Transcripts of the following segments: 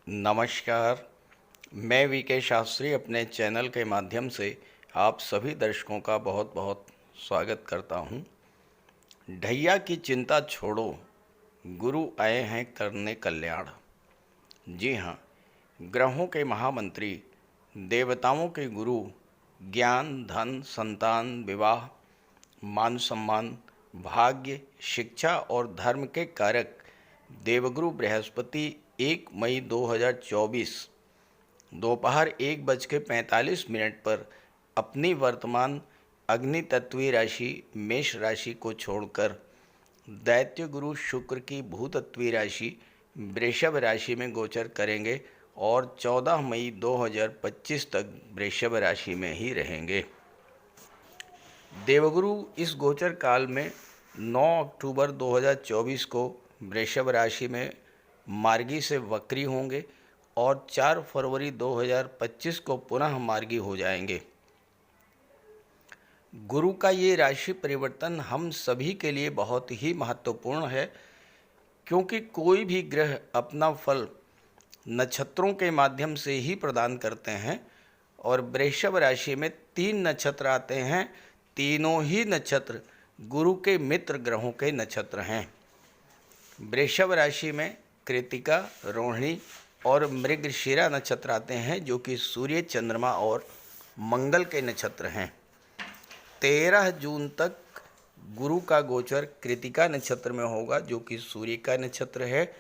नमस्कार। मैं वीके शास्त्री अपने चैनल के माध्यम से आप सभी दर्शकों का बहुत बहुत स्वागत करता हूं। ढैया की चिंता छोड़ो, गुरु आए हैं करने कल्याण। जी हाँ, ग्रहों के महामंत्री, देवताओं के गुरु, ज्ञान, धन, संतान, विवाह, मान सम्मान, भाग्य, शिक्षा और धर्म के कारक देवगुरु बृहस्पति 1 मई 2024 दोपहर 1:45 पर अपनी वर्तमान अग्नि तत्वीय राशि मेष राशि को छोड़कर दैत्य गुरु शुक्र की भूतत्वीय राशि वृषभ राशि में गोचर करेंगे और 14 मई 2025 तक वृषभ राशि में ही रहेंगे। देवगुरु इस गोचर काल में 9 अक्टूबर 2024 को वृषभ राशि में मार्गी से वक्री होंगे और 4 फरवरी 2025 को पुनः मार्गी हो जाएंगे। गुरु का ये राशि परिवर्तन हम सभी के लिए बहुत ही महत्वपूर्ण है, क्योंकि कोई भी ग्रह अपना फल नक्षत्रों के माध्यम से ही प्रदान करते हैं और वृषभ राशि में 3 नक्षत्र आते हैं। तीनों ही नक्षत्र गुरु के मित्र ग्रहों के नक्षत्र हैं। वृषभ राशि में कृतिका, रोहिणी और मृगशिरा नक्षत्र आते हैं, जो कि सूर्य, चंद्रमा और मंगल के नक्षत्र हैं। 13 जून तक गुरु का गोचर कृतिका नक्षत्र में होगा, जो कि सूर्य का नक्षत्र है,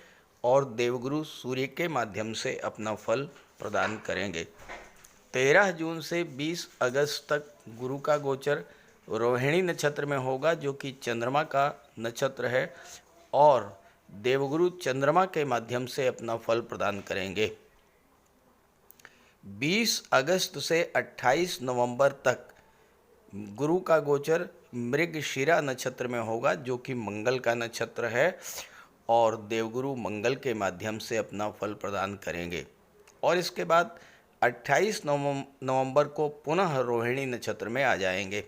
और देवगुरु सूर्य के माध्यम से अपना फल प्रदान करेंगे। 13 जून से 20 अगस्त तक गुरु का गोचर रोहिणी नक्षत्र में होगा, जो कि चंद्रमा का नक्षत्र है, और देवगुरु चंद्रमा के माध्यम से अपना फल प्रदान करेंगे। 20 अगस्त से 28 नवंबर तक गुरु का गोचर मृगशिरा नक्षत्र में होगा, जो कि मंगल का नक्षत्र है, और देवगुरु मंगल के माध्यम से अपना फल प्रदान करेंगे। और इसके बाद 28 नवंबर को पुनः रोहिणी नक्षत्र में आ जाएंगे।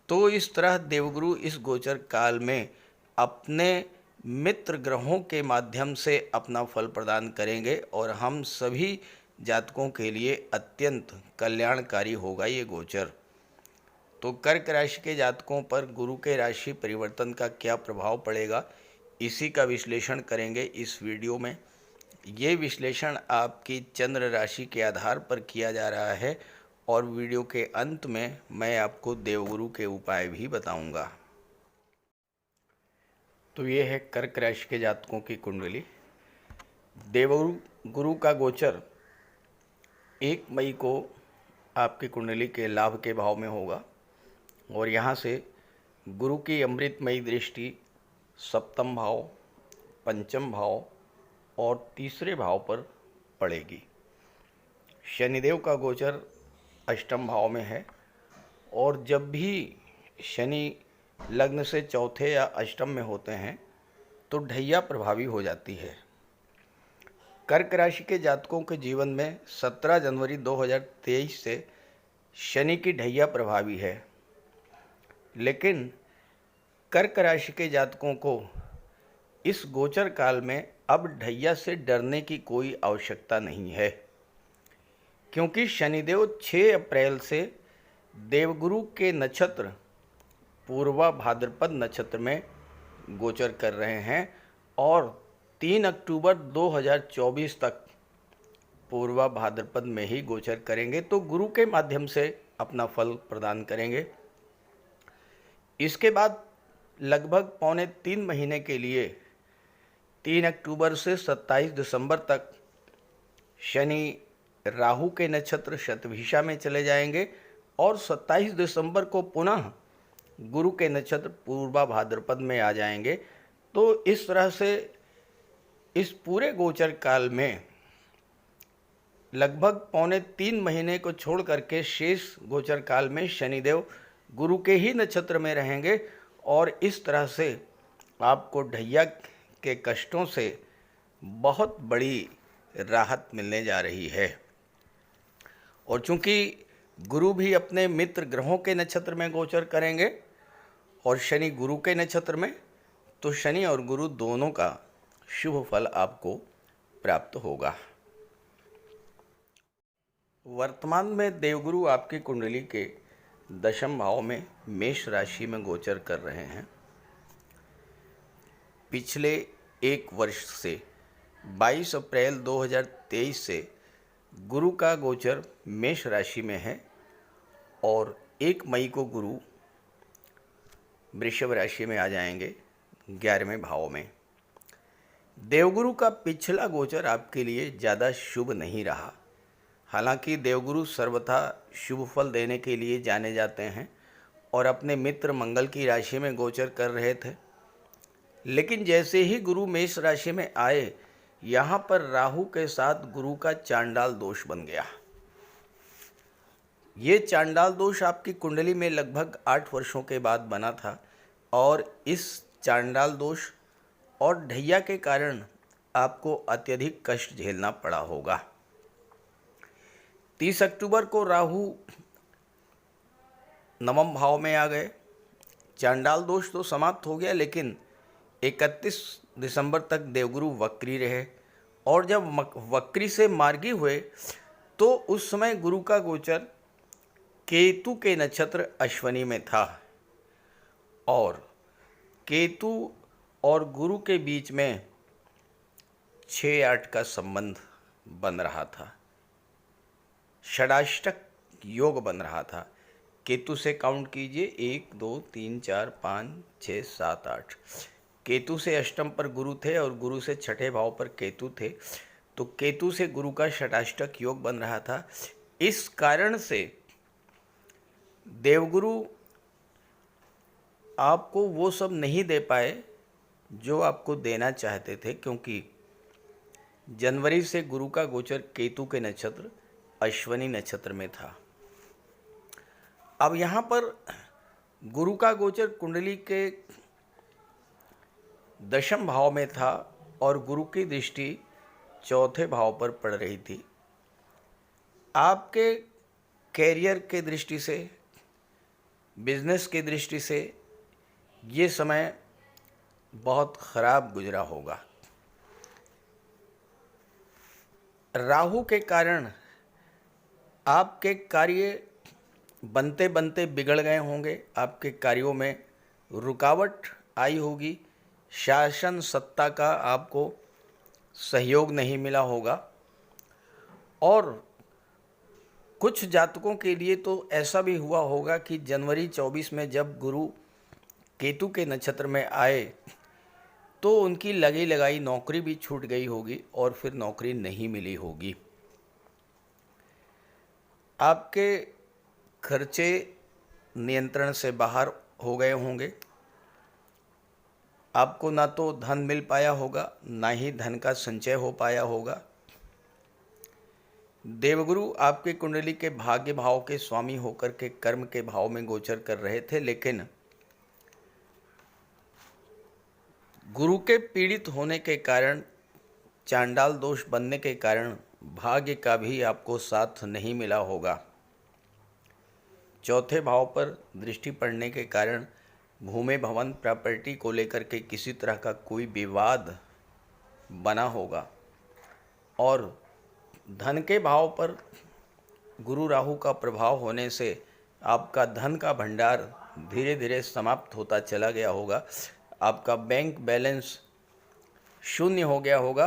तो इस तरह देवगुरु इस गोचर काल में अपने मित्र ग्रहों के माध्यम से अपना फल प्रदान करेंगे और हम सभी जातकों के लिए अत्यंत कल्याणकारी होगा ये गोचर। तो कर्क राशि के जातकों पर गुरु के राशि परिवर्तन का क्या प्रभाव पड़ेगा, इसी का विश्लेषण करेंगे इस वीडियो में। ये विश्लेषण आपकी चंद्र राशि के आधार पर किया जा रहा है और वीडियो के अंत में मैं आपको देवगुरु के उपाय भी बताऊंगा। तो ये है कर्क राशि के जातकों की कुंडली। देवगुरु का गोचर 1 मई को आपकी कुंडली के लाभ के भाव में होगा और यहाँ से गुरु की अमृतमयी दृष्टि सप्तम भाव, पंचम भाव और तीसरे भाव पर पड़ेगी। शनिदेव का गोचर अष्टम भाव में है और जब भी शनि लग्न से चौथे या अष्टम में होते हैं तो ढैया प्रभावी हो जाती है। कर्क राशि के जातकों के जीवन में 17 जनवरी 2023 से शनि की ढैया प्रभावी है, लेकिन कर्क राशि के जातकों को इस गोचर काल में अब ढैया से डरने की कोई आवश्यकता नहीं है, क्योंकि शनिदेव 6 अप्रैल से देवगुरु के नक्षत्र पूर्वा भाद्रपद नक्षत्र में गोचर कर रहे हैं और 3 अक्टूबर 2024 तक पूर्वा भाद्रपद में ही गोचर करेंगे। तो गुरु के माध्यम से अपना फल प्रदान करेंगे। इसके बाद लगभग पौने 3 महीने के लिए 3 अक्टूबर से 27 दिसंबर तक शनि राहु के नक्षत्र शतभिषा में चले जाएंगे और 27 दिसंबर को पुनः गुरु के नक्षत्र पूर्वा भाद्रपद में आ जाएंगे। तो इस तरह से इस पूरे गोचर काल में लगभग पौने 3 महीने को छोड़ करके शेष गोचर काल में शनिदेव गुरु के ही नक्षत्र में रहेंगे और इस तरह से आपको ढैया के कष्टों से बहुत बड़ी राहत मिलने जा रही है। और चूंकि गुरु भी अपने मित्र ग्रहों के नक्षत्र में गोचर करेंगे और शनि गुरु के नक्षत्र में, तो शनि और गुरु दोनों का शुभ फल आपको प्राप्त होगा। वर्तमान में देवगुरु आपकी कुंडली के दशम भाव में मेष राशि में गोचर कर रहे हैं। पिछले एक वर्ष से 22 अप्रैल 2023 से गुरु का गोचर मेष राशि में है और 1 मई को गुरु वृषभ राशि में आ जाएंगे 11वें भाव में। देवगुरु का पिछला गोचर आपके लिए ज़्यादा शुभ नहीं रहा। हालांकि देवगुरु सर्वथा शुभ फल देने के लिए जाने जाते हैं और अपने मित्र मंगल की राशि में गोचर कर रहे थे, लेकिन जैसे ही गुरु मेष राशि में आए, यहाँ पर राहु के साथ गुरु का चांडाल दोष बन गया। ये चांडाल दोष आपकी कुंडली में लगभग 8 वर्षों के बाद बना था और इस चांडाल दोष और ढैया के कारण आपको अत्यधिक कष्ट झेलना पड़ा होगा। 30 अक्टूबर को राहु नवम भाव में आ गए। चांडाल दोष तो समाप्त हो गया, लेकिन 31 दिसंबर तक देवगुरु वक्री रहे और जब वक्री से मार्गी हुए तो उस समय गुरु का गोचर केतु के नक्षत्र अश्वनी में था और केतु और गुरु के बीच में 6-8 का संबंध बन रहा था। षडाष्टक योग बन रहा था। केतु से काउंट कीजिए, 1 2 3 4 5 6 7 8। केतु से अष्टम पर गुरु थे और गुरु से छठे भाव पर केतु थे, तो केतु से गुरु का षडाष्टक योग बन रहा था। इस कारण से देवगुरु आपको वो सब नहीं दे पाए जो आपको देना चाहते थे, क्योंकि जनवरी से गुरु का गोचर केतु के नक्षत्र अश्वनी नक्षत्र में था। अब यहाँ पर गुरु का गोचर कुंडली के दशम भाव में था और गुरु की दृष्टि चौथे भाव पर पड़ रही थी। आपके कैरियर के दृष्टि से, बिजनेस की दृष्टि से ये समय बहुत खराब गुजरा होगा। राहु के कारण आपके कार्य बनते बनते बिगड़ गए होंगे, आपके कार्यों में रुकावट आई होगी, शासन सत्ता का आपको सहयोग नहीं मिला होगा और कुछ जातकों के लिए तो ऐसा भी हुआ होगा कि जनवरी 24 में जब गुरु केतु के नक्षत्र में आए तो उनकी लगी लगाई नौकरी भी छूट गई होगी और फिर नौकरी नहीं मिली होगी। आपके खर्चे नियंत्रण से बाहर हो गए होंगे। आपको ना तो धन मिल पाया होगा, ना ही धन का संचय हो पाया होगा। देवगुरु आपके कुंडली के भाग्य भाव के स्वामी होकर के कर्म के भाव में गोचर कर रहे थे, लेकिन गुरु के पीड़ित होने के कारण, चांडाल दोष बनने के कारण भाग्य का भी आपको साथ नहीं मिला होगा। चौथे भाव पर दृष्टि पड़ने के कारण भूमि भवन प्रॉपर्टी को लेकर के किसी तरह का कोई विवाद बना होगा और धन के भाव पर गुरु राहु का प्रभाव होने से आपका धन का भंडार धीरे धीरे समाप्त होता चला गया होगा। आपका बैंक बैलेंस शून्य हो गया होगा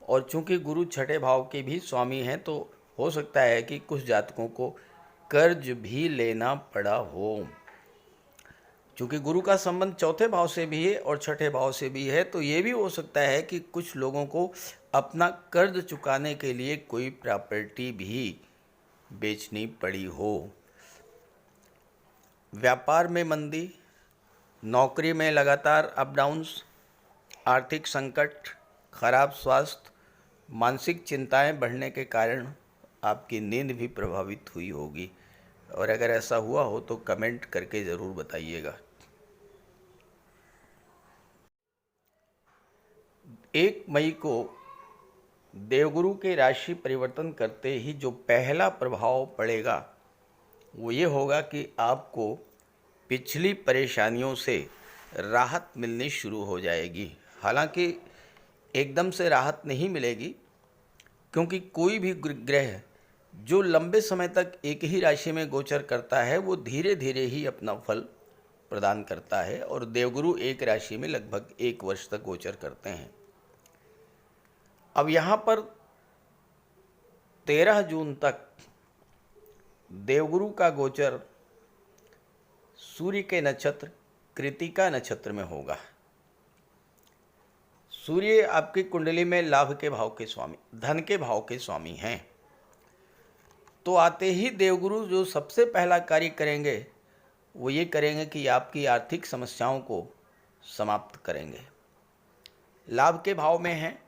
और चूंकि गुरु छठे भाव के भी स्वामी हैं, तो हो सकता है कि कुछ जातकों को कर्ज भी लेना पड़ा हो। चूंकि गुरु का संबंध चौथे भाव से भी है और छठे भाव से भी है, तो ये भी हो सकता है कि कुछ लोगों को अपना कर्ज चुकाने के लिए कोई प्रॉपर्टी भी बेचनी पड़ी हो। व्यापार में मंदी, नौकरी में लगातार अप डाउन्स, आर्थिक संकट, खराब स्वास्थ्य, मानसिक चिंताएं बढ़ने के कारण आपकी नींद भी प्रभावित हुई होगी और अगर ऐसा हुआ हो तो कमेंट करके ज़रूर बताइएगा। 1 मई को देवगुरु के राशि परिवर्तन करते ही जो पहला प्रभाव पड़ेगा वो ये होगा कि आपको पिछली परेशानियों से राहत मिलनी शुरू हो जाएगी। हालांकि एकदम से राहत नहीं मिलेगी, क्योंकि कोई भी ग्रह जो लंबे समय तक एक ही राशि में गोचर करता है वो धीरे धीरे ही अपना फल प्रदान करता है, और देवगुरु एक राशि में लगभग 1 वर्ष तक गोचर करते हैं। अब यहाँ पर 13 जून तक देवगुरु का गोचर सूर्य के नक्षत्र कृतिका नक्षत्र में होगा। सूर्य आपकी कुंडली में लाभ के भाव के स्वामी, धन के भाव के स्वामी हैं। तो आते ही देवगुरु जो सबसे पहला कार्य करेंगे वो ये करेंगे कि आपकी आर्थिक समस्याओं को समाप्त करेंगे। लाभ के भाव में हैं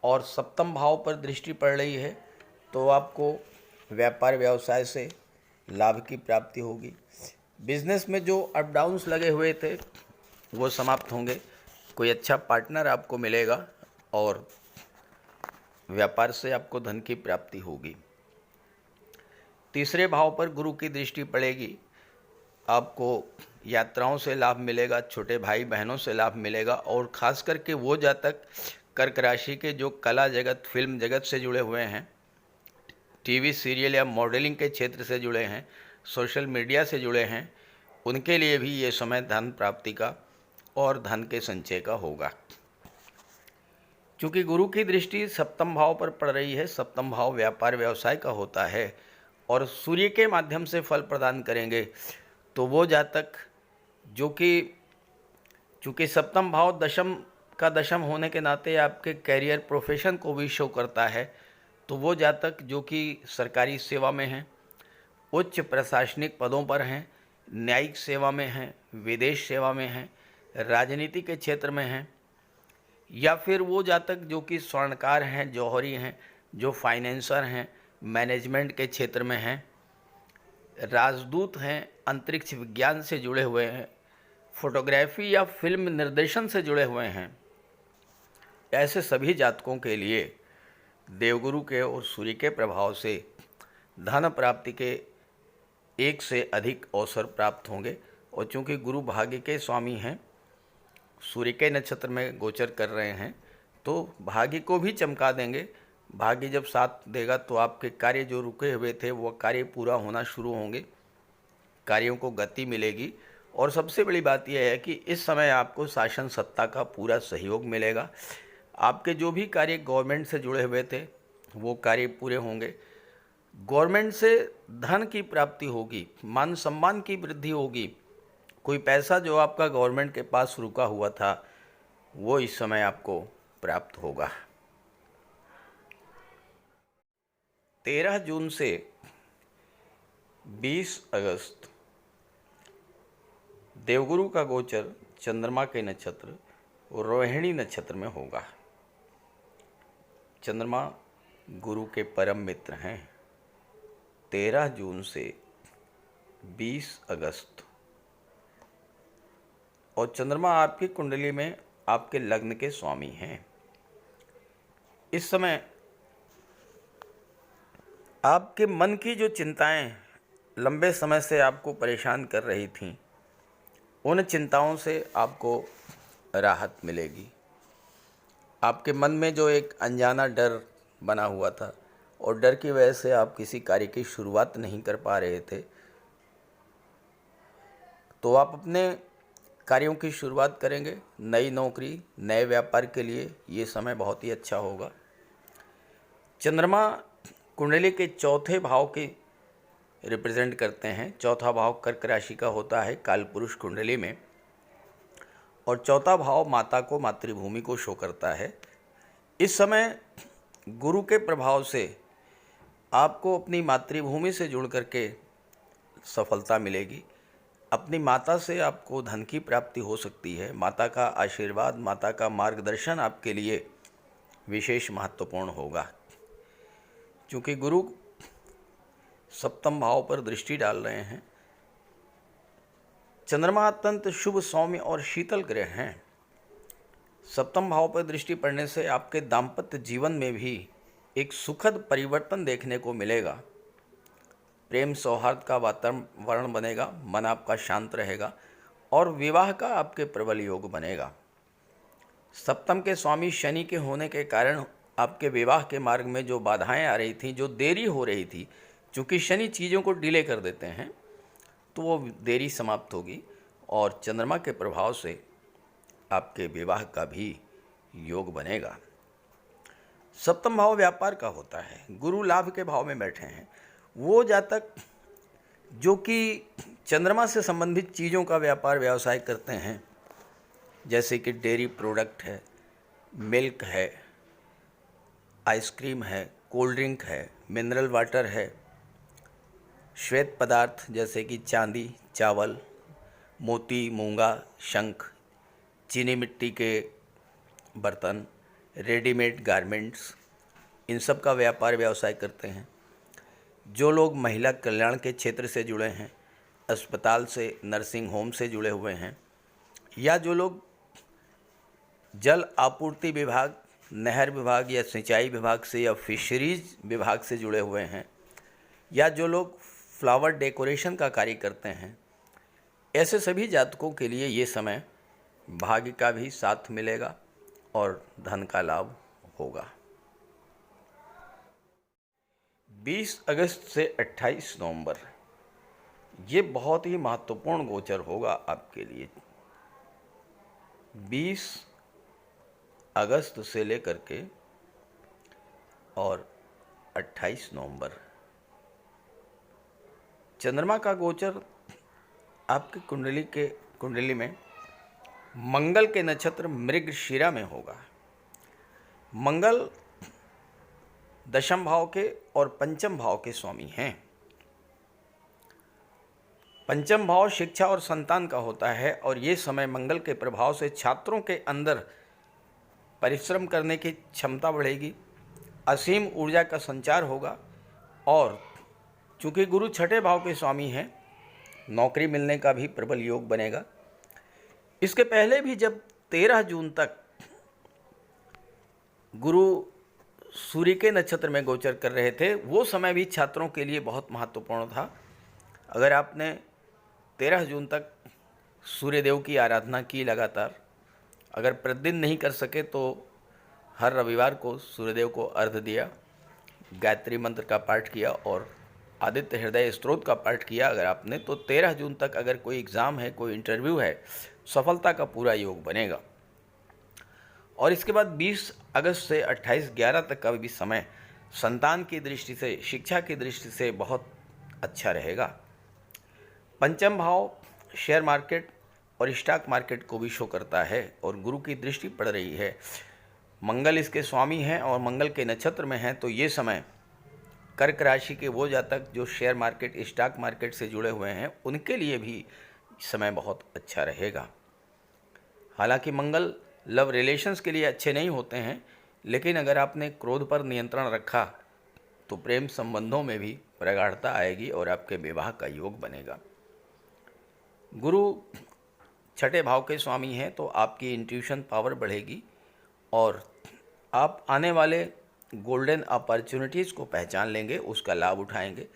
और सप्तम भाव पर दृष्टि पड़ रही है, तो आपको व्यापार व्यवसाय से लाभ की प्राप्ति होगी। बिजनेस में जो अप डाउन्स लगे हुए थे वो समाप्त होंगे। कोई अच्छा पार्टनर आपको मिलेगा और व्यापार से आपको धन की प्राप्ति होगी। तीसरे भाव पर गुरु की दृष्टि पड़ेगी, आपको यात्राओं से लाभ मिलेगा, छोटे भाई बहनों से लाभ मिलेगा, और ख़ास करके वो जातक कर्क राशि के जो कला जगत, फिल्म जगत से जुड़े हुए हैं, टीवी सीरियल या मॉडलिंग के क्षेत्र से जुड़े हैं, सोशल मीडिया से जुड़े हैं, उनके लिए भी ये समय धन प्राप्ति का और धन के संचय का होगा। क्योंकि गुरु की दृष्टि सप्तम भाव पर पड़ रही है, सप्तम भाव व्यापार व्यवसाय का होता है और सूर्य के माध्यम से फल प्रदान करेंगे, तो वो जातक जो कि चूँकि सप्तम भाव दशम का दशम होने के नाते आपके कैरियर प्रोफेशन को भी शो करता है, तो वो जातक जो कि सरकारी सेवा में हैं, उच्च प्रशासनिक पदों पर हैं, न्यायिक सेवा में हैं, विदेश सेवा में हैं, राजनीति के क्षेत्र में हैं, या फिर वो जातक जो कि स्वर्णकार हैं, जौहरी हैं, जो फाइनेंसर हैं, मैनेजमेंट के क्षेत्र में हैं, राजदूत हैं, अंतरिक्ष विज्ञान से जुड़े हुए हैं, फोटोग्राफी या फिल्म निर्देशन से जुड़े हुए हैं, ऐसे सभी जातकों के लिए देवगुरु के और सूर्य के प्रभाव से धन प्राप्ति के एक से अधिक अवसर प्राप्त होंगे। और चूँकि गुरु भाग्य के स्वामी हैं, सूर्य के नक्षत्र में गोचर कर रहे हैं, तो भाग्य को भी चमका देंगे। भाग्य जब साथ देगा तो आपके कार्य जो रुके हुए थे वो कार्य पूरा होना शुरू होंगे, कार्यों को गति मिलेगी। और सबसे बड़ी बात यह है कि इस समय आपको शासन सत्ता का पूरा सहयोग मिलेगा। आपके जो भी कार्य गवर्नमेंट से जुड़े हुए थे वो कार्य पूरे होंगे। गवर्नमेंट से धन की प्राप्ति होगी, मान सम्मान की वृद्धि होगी। कोई पैसा जो आपका गवर्नमेंट के पास रुका हुआ था वो इस समय आपको प्राप्त होगा। 13 जून से 20 अगस्त देवगुरु का गोचर चंद्रमा के नक्षत्र रोहिणी नक्षत्र में होगा। चंद्रमा गुरु के परम मित्र हैं। 13 जून से 20 अगस्त और चंद्रमा आपकी कुंडली में आपके लग्न के स्वामी हैं। इस समय आपके मन की जो चिंताएं लंबे समय से आपको परेशान कर रही थीं, उन चिंताओं से आपको राहत मिलेगी। आपके मन में जो एक अनजाना डर बना हुआ था और डर की वजह से आप किसी कार्य की शुरुआत नहीं कर पा रहे थे, तो आप अपने कार्यों की शुरुआत करेंगे। नई नौकरी, नए व्यापार के लिए ये समय बहुत ही अच्छा होगा। चंद्रमा कुंडली के चौथे भाव के रिप्रेजेंट करते हैं। चौथा भाव कर्क राशि का होता है कालपुरुष कुंडली में, और चौथा भाव माता को, मातृभूमि को शो करता है। इस समय गुरु के प्रभाव से आपको अपनी मातृभूमि से जुड़ करके सफलता मिलेगी। अपनी माता से आपको धन की प्राप्ति हो सकती है। माता का आशीर्वाद, माता का मार्गदर्शन आपके लिए विशेष महत्वपूर्ण होगा। क्योंकि गुरु सप्तम भाव पर दृष्टि डाल रहे हैं। चंद्रमा अत्यंत शुभ, सौम्य और शीतल ग्रह हैं। सप्तम भाव पर दृष्टि पड़ने से आपके दाम्पत्य जीवन में भी एक सुखद परिवर्तन देखने को मिलेगा। प्रेम सौहार्द का वातावरण बनेगा, मन आपका शांत रहेगा और विवाह का आपके प्रबल योग बनेगा। सप्तम के स्वामी शनि के होने के कारण आपके विवाह के मार्ग में जो बाधाएं आ रही थी, जो देरी हो रही थी, चूँकि शनि चीज़ों को डिले कर देते हैं, तो वो देरी समाप्त होगी और चंद्रमा के प्रभाव से आपके विवाह का भी योग बनेगा। सप्तम भाव व्यापार का होता है, गुरु लाभ के भाव में बैठे हैं। वो जातक जो कि चंद्रमा से संबंधित चीज़ों का व्यापार व्यवसाय करते हैं, जैसे कि डेयरी प्रोडक्ट है, मिल्क है, आइसक्रीम है, कोल्ड ड्रिंक है, मिनरल वाटर है, श्वेत पदार्थ जैसे कि चांदी, चावल, मोती, मूंगा, शंख, चीनी मिट्टी के बर्तन, रेडीमेड गारमेंट्स, इन सब का व्यापार व्यवसाय करते हैं। जो लोग महिला कल्याण के क्षेत्र से जुड़े हैं, अस्पताल से, नर्सिंग होम से जुड़े हुए हैं, या जो लोग जल आपूर्ति विभाग, नहर विभाग या सिंचाई विभाग से या फिशरीज विभाग से जुड़े हुए हैं, या जो लोग फ्लावर डेकोरेशन का कार्य करते हैं, ऐसे सभी जातकों के लिए ये समय भाग्य का भी साथ मिलेगा और धन का लाभ होगा। 20 अगस्त से 28 नवंबर ये बहुत ही महत्वपूर्ण गोचर होगा आपके लिए। 20 अगस्त से लेकर के और 28 नवंबर चंद्रमा का गोचर आपकी कुंडली में मंगल के नक्षत्र मृगशिरा में होगा। मंगल दशम भाव के और पंचम भाव के स्वामी हैं। पंचम भाव शिक्षा और संतान का होता है और ये समय मंगल के प्रभाव से छात्रों के अंदर परिश्रम करने की क्षमता बढ़ेगी, असीम ऊर्जा का संचार होगा और चूँकि गुरु छठे भाव के स्वामी हैं, नौकरी मिलने का भी प्रबल योग बनेगा। इसके पहले भी जब 13 जून तक गुरु सूर्य के नक्षत्र में गोचर कर रहे थे, वो समय भी छात्रों के लिए बहुत महत्वपूर्ण था। अगर आपने 13 जून तक सूर्यदेव की आराधना की लगातार, अगर प्रतिदिन नहीं कर सके तो हर रविवार को सूर्यदेव को अर्घ्य दिया, गायत्री मंत्र का पाठ किया और आदित्य हृदय स्तोत्र का पाठ किया अगर आपने, तो 13 जून तक अगर कोई एग्ज़ाम है, कोई इंटरव्यू है, सफलता का पूरा योग बनेगा। और इसके बाद 20 अगस्त से 28/11 तक का भी समय संतान की दृष्टि से, शिक्षा की दृष्टि से बहुत अच्छा रहेगा। पंचम भाव शेयर मार्केट और स्टॉक मार्केट को भी शो करता है और गुरु की दृष्टि पड़ रही है। मंगल इसके स्वामी हैं और मंगल के नक्षत्र में हैं, तो ये समय कर्क राशि के वो जातक जो शेयर मार्केट, स्टॉक मार्केट से जुड़े हुए हैं, उनके लिए भी समय बहुत अच्छा रहेगा। हालांकि मंगल लव रिलेशंस के लिए अच्छे नहीं होते हैं, लेकिन अगर आपने क्रोध पर नियंत्रण रखा तो प्रेम संबंधों में भी प्रगाढ़ता आएगी और आपके विवाह का योग बनेगा। गुरु छठे भाव के स्वामी हैं, तो आपकी इंट्यूशन पावर बढ़ेगी और आप आने वाले गोल्डन अपॉर्चुनिटीज़ को पहचान लेंगे, उसका लाभ उठाएंगे।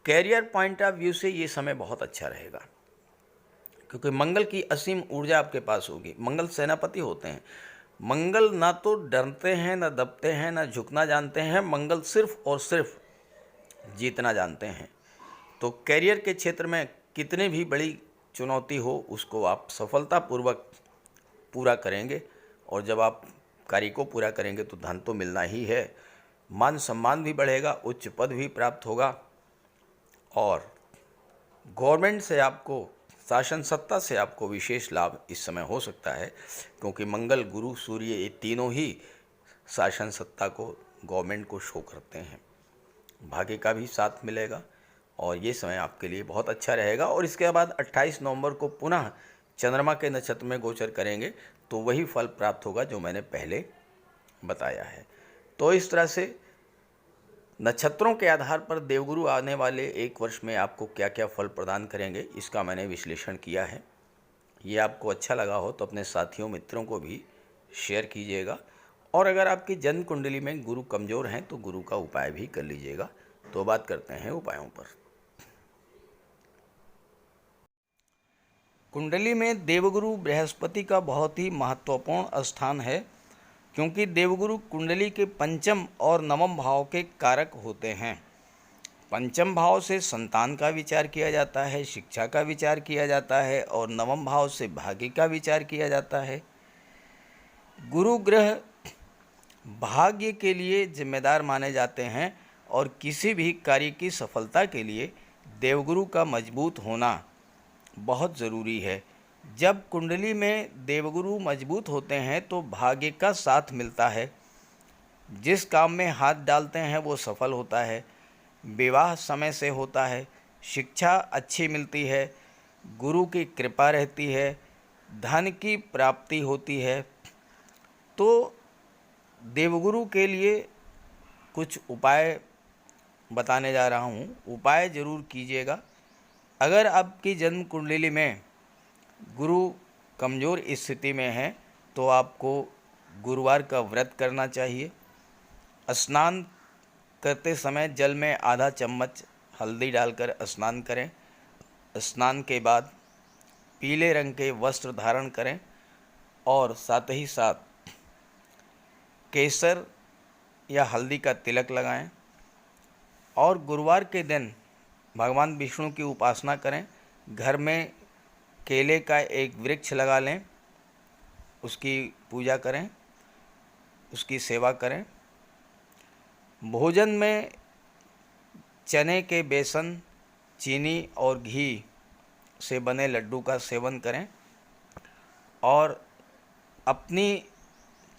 कैरियर पॉइंट ऑफ व्यू से ये समय बहुत अच्छा रहेगा, क्योंकि मंगल की असीम ऊर्जा आपके पास होगी। मंगल सेनापति होते हैं। मंगल ना तो डरते हैं, ना दबते हैं, ना झुकना जानते हैं। मंगल सिर्फ और सिर्फ जीतना जानते हैं। तो कैरियर के क्षेत्र में कितनी भी बड़ी चुनौती हो, उसको आप सफलतापूर्वक पूरा करेंगे और जब आप कार्य को पूरा करेंगे तो धन तो मिलना ही है, मान सम्मान भी बढ़ेगा, उच्च पद भी प्राप्त होगा और गवर्नमेंट से आपको, शासन सत्ता से आपको विशेष लाभ इस समय हो सकता है, क्योंकि मंगल, गुरु, सूर्य ये तीनों ही शासन सत्ता को, गवर्नमेंट को शो करते हैं। भाग्य का भी साथ मिलेगा और ये समय आपके लिए बहुत अच्छा रहेगा। और इसके बाद 28 नवंबर को पुनः चंद्रमा के नक्षत्र में गोचर करेंगे, तो वही फल प्राप्त होगा जो मैंने पहले बताया है। तो इस तरह से नक्षत्रों के आधार पर देवगुरु आने वाले 1 वर्ष में आपको क्या क्या फल प्रदान करेंगे, इसका मैंने विश्लेषण किया है। ये आपको अच्छा लगा हो तो अपने साथियों, मित्रों को भी शेयर कीजिएगा। और अगर आपकी जन्म कुंडली में गुरु कमज़ोर हैं तो गुरु का उपाय भी कर लीजिएगा। तो बात करते हैं उपायों पर। कुंडली में देवगुरु बृहस्पति का बहुत ही महत्वपूर्ण स्थान है क्योंकि देवगुरु कुंडली के पंचम और नवम भाव के कारक होते हैं। पंचम भाव से संतान का विचार किया जाता है, शिक्षा का विचार किया जाता है, और नवम भाव से भाग्य का विचार किया जाता है। गुरु ग्रह भाग्य के लिए जिम्मेदार माने जाते हैं और किसी भी कार्य की सफलता के लिए देवगुरु का मजबूत होना बहुत ज़रूरी है। जब कुंडली में देवगुरु मजबूत होते हैं तो भाग्य का साथ मिलता है, जिस काम में हाथ डालते हैं वो सफल होता है, विवाह समय से होता है, शिक्षा अच्छी मिलती है, गुरु की कृपा रहती है, धन की प्राप्ति होती है। तो देवगुरु के लिए कुछ उपाय बताने जा रहा हूँ, उपाय ज़रूर कीजिएगा। अगर आपकी जन्म कुंडली में गुरु कमज़ोर स्थिति में है तो आपको गुरुवार का व्रत करना चाहिए। स्नान करते समय जल में आधा चम्मच हल्दी डालकर स्नान करें। स्नान के बाद पीले रंग के वस्त्र धारण करें और साथ ही साथ केसर या हल्दी का तिलक लगाएं और गुरुवार के दिन भगवान विष्णु की उपासना करें। घर में केले का एक वृक्ष लगा लें, उसकी पूजा करें, उसकी सेवा करें। भोजन में चने के बेसन, चीनी और घी से बने लड्डू का सेवन करें और अपनी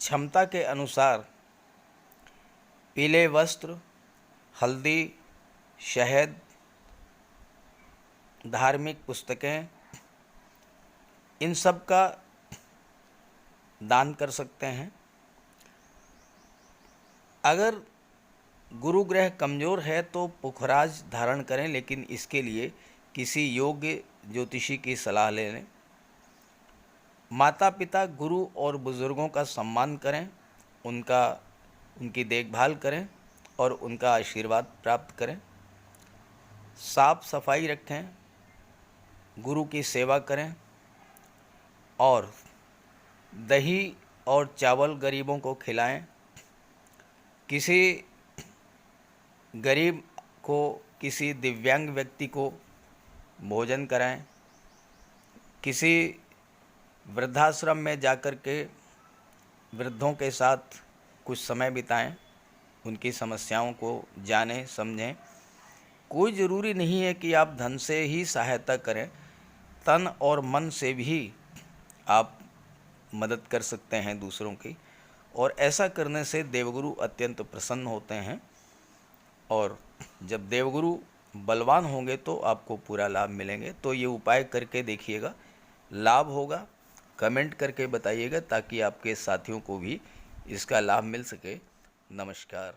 क्षमता के अनुसार पीले वस्त्र, हल्दी, शहद, धार्मिक पुस्तकें, इन सब का दान कर सकते हैं। अगर गुरु ग्रह कमज़ोर है तो पुखराज धारण करें, लेकिन इसके लिए किसी योग्य ज्योतिषी की सलाह ले लें। माता पिता, गुरु और बुज़ुर्गों का सम्मान करें, उनकी देखभाल करें और उनका आशीर्वाद प्राप्त करें। साफ सफाई रखें, गुरु की सेवा करें और दही और चावल गरीबों को खिलाएं। किसी गरीब को, किसी दिव्यांग व्यक्ति को भोजन कराएं। किसी वृद्धाश्रम में जाकर के वृद्धों के साथ कुछ समय बिताएं, उनकी समस्याओं को जानें, समझें। कोई ज़रूरी नहीं है कि आप धन से ही सहायता करें, तन और मन से भी आप मदद कर सकते हैं दूसरों की, और ऐसा करने से देवगुरु अत्यंत प्रसन्न होते हैं। और जब देवगुरु बलवान होंगे तो आपको पूरा लाभ मिलेंगे। तो ये उपाय करके देखिएगा, लाभ होगा। कमेंट करके बताइएगा ताकि आपके साथियों को भी इसका लाभ मिल सके। नमस्कार।